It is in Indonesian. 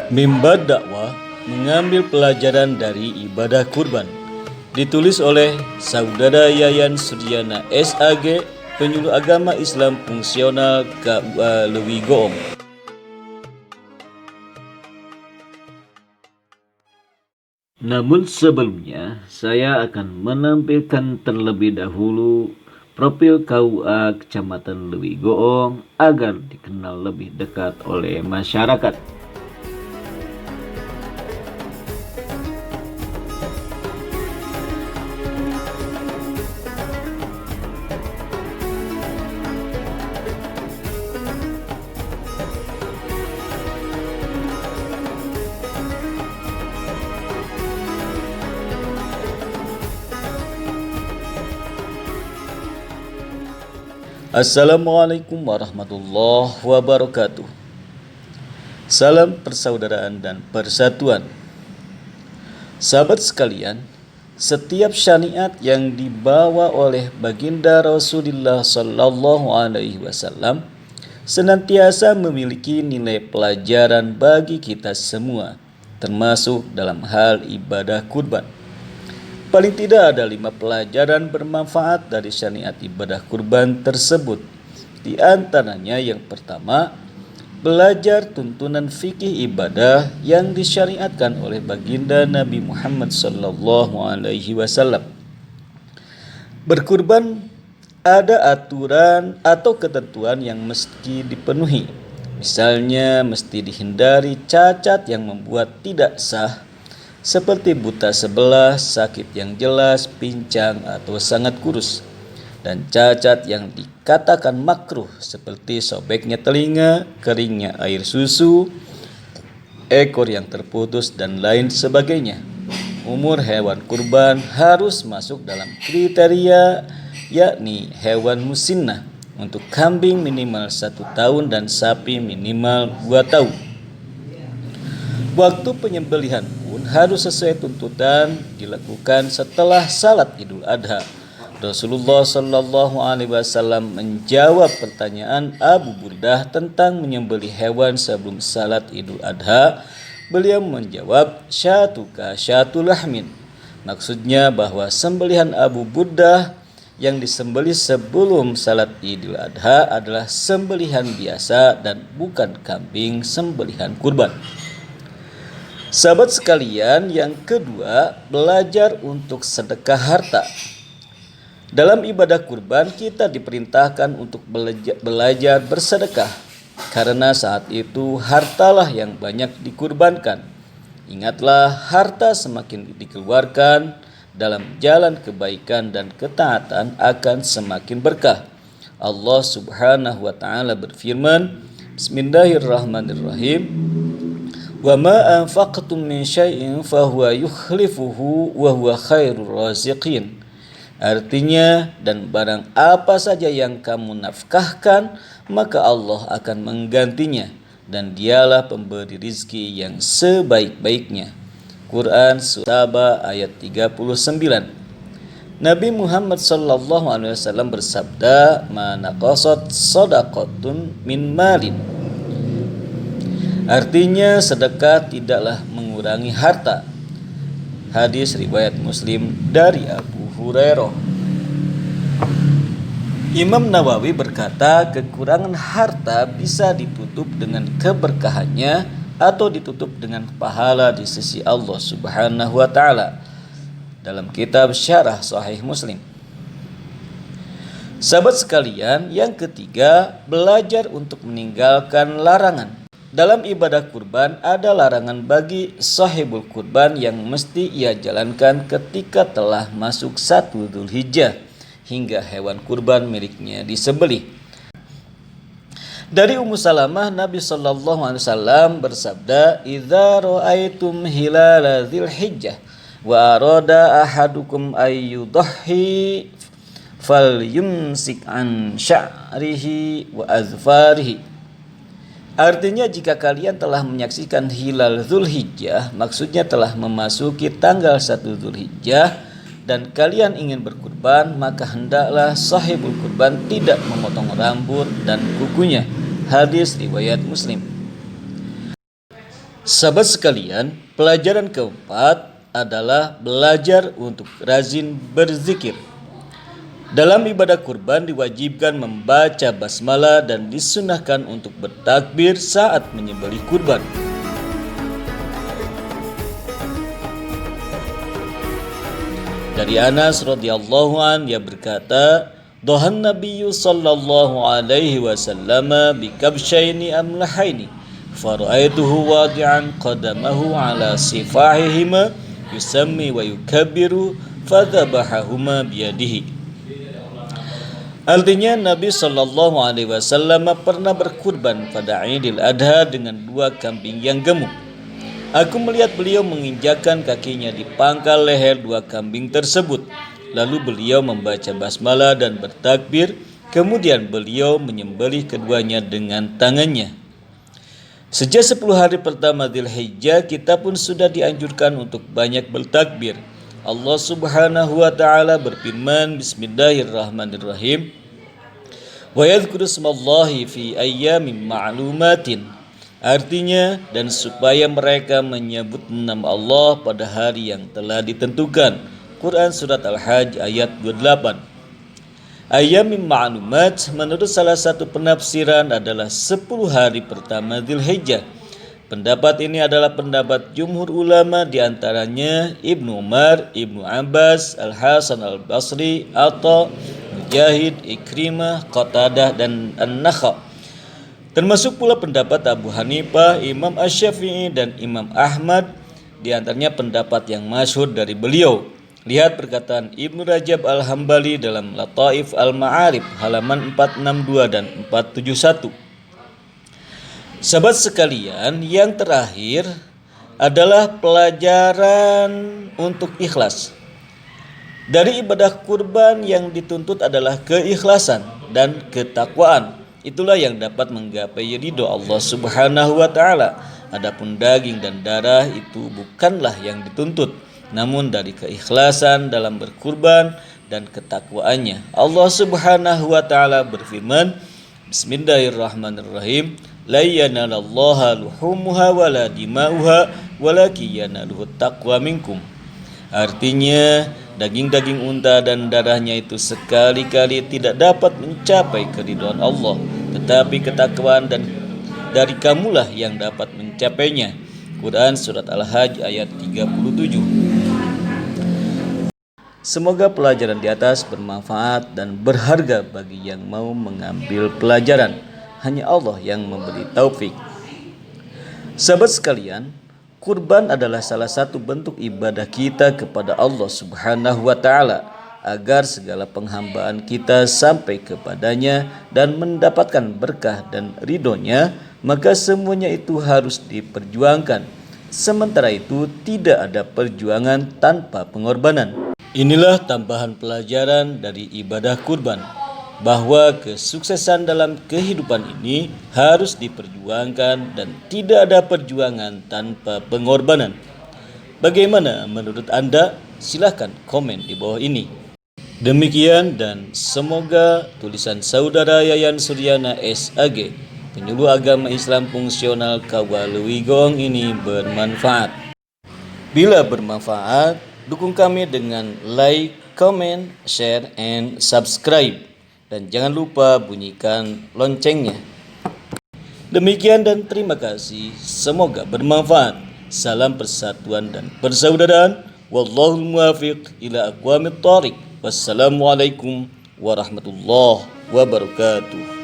Mimbar dakwah mengambil pelajaran dari ibadah kurban. Ditulis oleh Saudara Yayan Suryana SAG, penyuluh agama Islam fungsional KUA Leuwi Goong. Namun sebelumnya, saya akan menampilkan terlebih dahulu profil KUA Kecamatan Leuwi Goong agar dikenal lebih dekat oleh masyarakat. Assalamualaikum warahmatullahi wabarakatuh. Salam persaudaraan dan persatuan. Sahabat sekalian, setiap syariat yang dibawa oleh baginda Rasulullah Sallallahu Alaihi Wasallam senantiasa memiliki nilai pelajaran bagi kita semua, termasuk dalam hal ibadah kurban. Paling tidak ada 5 pelajaran bermanfaat dari syariat ibadah kurban tersebut. Di antaranya yang pertama, belajar tuntunan fikih ibadah yang disyariatkan oleh baginda Nabi Muhammad SAW. Berkurban ada aturan atau ketentuan yang mesti dipenuhi. Misalnya mesti dihindari cacat yang membuat tidak sah, seperti buta sebelah, sakit yang jelas, pincang atau sangat kurus, dan cacat yang dikatakan makruh seperti sobeknya telinga, keringnya air susu, ekor yang terputus, dan lain sebagainya. Umur hewan kurban harus masuk dalam kriteria, yakni hewan musinnah. Untuk kambing minimal 1 tahun dan sapi minimal 2 tahun. Waktu penyembelihan pun harus sesuai tuntutan dilakukan setelah salat Idul Adha. Rasulullah Sallallahu Alaihi Wasallam menjawab pertanyaan Abu Burdah tentang menyembelih hewan sebelum salat Idul Adha. Beliau menjawab, syatuka syatul lahmin. Maksudnya bahwa sembelihan Abu Burdah yang disembelih sebelum salat Idul Adha adalah sembelihan biasa dan bukan kambing sembelihan kurban. Sahabat sekalian, yang kedua, belajar untuk sedekah harta. Dalam ibadah kurban kita diperintahkan untuk belajar bersedekah, karena saat itu hartalah yang banyak dikurbankan. Ingatlah, harta semakin dikeluarkan dalam jalan kebaikan dan ketaatan akan semakin berkah. Allah Subhanahu wa taala berfirman, Bismillahirrahmanirrahim. Wa ma anfaqtum min syai'in fahuwa yukhlifuhu wa huwa khairur raziqin. Artinya, dan barang apa saja yang kamu nafkahkan, maka Allah akan menggantinya, dan dialah pemberi rizki yang sebaik-baiknya. Quran Surah Saba ayat 39. Nabi Muhammad sallallahu alaihi wasallam bersabda, "Ma naqasat shadaqatun min malin." Artinya, sedekah tidaklah mengurangi harta. Hadis riwayat Muslim dari Abu Hurairah. Imam Nawawi berkata, kekurangan harta bisa ditutup dengan keberkahannya atau ditutup dengan pahala di sisi Allah Subhanahu wa taala. Dalam kitab Syarah Sahih Muslim. Sahabat sekalian, yang ketiga, belajar untuk meninggalkan larangan. Dalam ibadah kurban ada larangan bagi sahibul kurban yang mesti ia jalankan ketika telah masuk 1 Dzulhijjah hingga hewan kurban miliknya disembelih. Dari Ummu Salamah, Nabi sallallahu alaihi wasallam bersabda, "Idza ra'aitum hilala Dzulhijjah wa arada ahadukum ayyudhi falyumsik an sya'rihi wa azfarihi." Artinya, jika kalian telah menyaksikan hilal Dzulhijjah, maksudnya telah memasuki tanggal 1 Dzulhijjah, dan kalian ingin berkurban, maka hendaklah sahibul kurban tidak memotong rambut dan kukunya. Hadis riwayat Muslim. Sahabat sekalian, pelajaran keempat adalah belajar untuk rajin berzikir. Dalam ibadah kurban diwajibkan membaca basmalah dan disunahkan untuk bertakbir saat menyembelih kurban. Dari Anas radhiyallahu an ia berkata, "Dhahan Nabiyyu sallallahu alaihi wasallam bi kabshaini amlahaini, fara'aituhu wadi'an qadamahu ala sifahihima yusammi wa yukabbiru fadhabahahuma biyadihi." Artinya Nabi Shallallahu Alaihi Wasallam pernah berkurban pada Idul Adha dengan 2 kambing yang gemuk. Aku melihat beliau menginjakkan kakinya di pangkal leher 2 kambing tersebut. Lalu beliau membaca basmalah dan bertakbir. Kemudian beliau menyembelih keduanya dengan tangannya. Sejak 10 hari pertama Dzulhijjah kita pun sudah dianjurkan untuk banyak bertakbir. Allah Subhanahu wa taala berfirman, Bismillahirrahmanirrahim, wa yadhkuru ismallahi fi ayyamin ma'lumatin. Artinya, dan supaya mereka menyebut nama Allah pada hari yang telah ditentukan. Quran surat Al-Hajj ayat 28. Ayyamin ma'lumat menurut salah satu penafsiran adalah 10 hari pertama Dzulhijjah. Pendapat ini adalah pendapat jumhur ulama, diantaranya Ibnu Umar, Ibnu Abbas, Al-Hasan Al-Basri, Atha, Mujahid, Ikrimah, Qatadah, dan An-Nakha. Termasuk pula pendapat Abu Hanifah, Imam Asy-Syafi'i, dan Imam Ahmad, diantaranya pendapat yang masyhur dari beliau. Lihat perkataan Ibnu Rajab Al-Hambali dalam Lataif Al-Ma'arif halaman 462 dan 471. Sahabat sekalian, yang terakhir adalah pelajaran untuk ikhlas. Dari ibadah kurban yang dituntut adalah keikhlasan dan ketakwaan. Itulah yang dapat menggapai ridho Allah Subhanahu wa taala. Adapun daging dan darah itu bukanlah yang dituntut, namun dari keikhlasan dalam berkurban dan ketakwaannya. Allah Subhanahu wa taala berfirman, Bismillahirrahmanirrahim, la yanalallaha luhumuha wala dima'uha walakin yanaluhu taqwa minkum. Artinya, daging-daging unta dan darahnya itu sekali-kali tidak dapat mencapai keridhaan Allah, tetapi ketakwaan dan dari kamulah yang dapat mencapainya. Quran surat Al-Hajj ayat 37. Semoga pelajaran di atas bermanfaat dan berharga bagi yang mau mengambil pelajaran. Hanya Allah yang memberi taufik. Sahabat sekalian, kurban adalah salah satu bentuk ibadah kita kepada Allah Subhanahu wa taala agar segala penghambaan kita sampai kepadanya dan mendapatkan berkah dan ridhonya, maka semuanya itu harus diperjuangkan. Sementara itu tidak ada perjuangan tanpa pengorbanan. Inilah tambahan pelajaran dari ibadah kurban, bahwa kesuksesan dalam kehidupan ini harus diperjuangkan dan tidak ada perjuangan tanpa pengorbanan. Bagaimana menurut Anda? Silahkan komen di bawah ini. Demikian dan semoga tulisan Saudara Yayan Suryana SAG, penyuluh agama Islam fungsional Kawaluigong ini bermanfaat. Bila bermanfaat, dukung kami dengan like, comment, share, and subscribe. Dan jangan lupa bunyikan loncengnya. Demikian dan terima kasih. Semoga bermanfaat. Salam persatuan dan persaudaraan. Wallahul muwaffiq ila aqwamit thoriq. Wassalamualaikum warahmatullahi wabarakatuh.